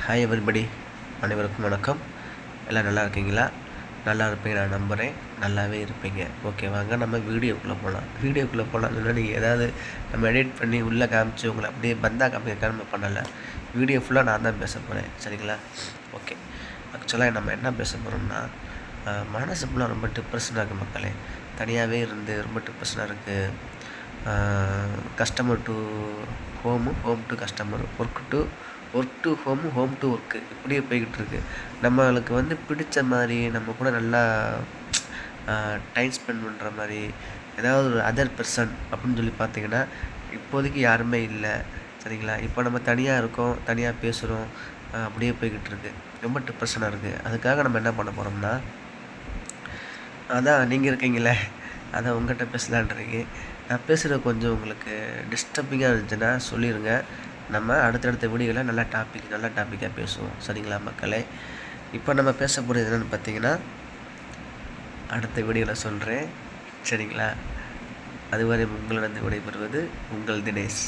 Hi everybody, அனைவருக்கும் வணக்கம். எல்லாம் நல்லா இருக்கீங்களா? நல்லா இருப்பீங்க நான் நம்புகிறேன். நல்லாவே இருப்பீங்க. ஓகே, வாங்க நம்ம வீடியோக்குள்ளே போகலாம். முன்னாடி ஏதாவது நம்ம எடிட் பண்ணி உள்ளே காமிச்சு உங்களை அப்படியே பந்தா காமிக்க நம்ம பண்ணலை. வீடியோ ஃபுல்லாக நான் தான் பேச போகிறேன், சரிங்களா? ஓகே, ஆக்சுவலாக நம்ம என்ன பேச போகிறோம்னா, மனசு ஃபுல்லாக ரொம்ப டிப்ரெஷனாக இருக்குது மக்களே. தனியாகவே இருந்து ரொம்ப டிப்ரெஷனாக இருக்குது. Customer to home, home to customer, work to home, home to work, இப்படியே போய்கிட்டு இருக்கு. நம்மளுக்கு பிடிச்ச மாதிரி நம்ம கூட நல்லா டைம் ஸ்பெண்ட் பண்ணுற மாதிரி ஏதாவது ஒரு அதர் பர்சன் அப்படின்னு சொல்லி பார்த்தீங்கன்னா இப்போதைக்கு யாருமே இல்லை, சரிங்களா? இப்போ நம்ம தனியாக இருக்கோம், தனியாக பேசுகிறோம், அப்படியே போய்கிட்டு இருக்கு. ரொம்ப டிப்ரெஷனாக இருக்குது. அதுக்காக நம்ம என்ன பண்ண போகிறோம்னா, அதான் நீங்கள் இருக்கீங்களே, அதான் உங்கள்கிட்ட பேசலான்றீங்க. நான் பேசுகிறது கொஞ்சம் உங்களுக்கு டிஸ்டர்பிங்காக இருந்துச்சுன்னா சொல்லிடுங்க. நம்ம அடுத்தடுத்த வீடியோவில் நல்ல டாப்பிக்காக பேசுவோம், சரிங்களா மக்களே? இப்போ நம்ம பேச போகிறது என்னென்னு பார்த்தீங்கன்னா, அடுத்த வீடியோவில் சொல்கிறேன், சரிங்களா? அதுவரை உங்களிடம் விடைபெறுவது உங்கள் தினேஷ்.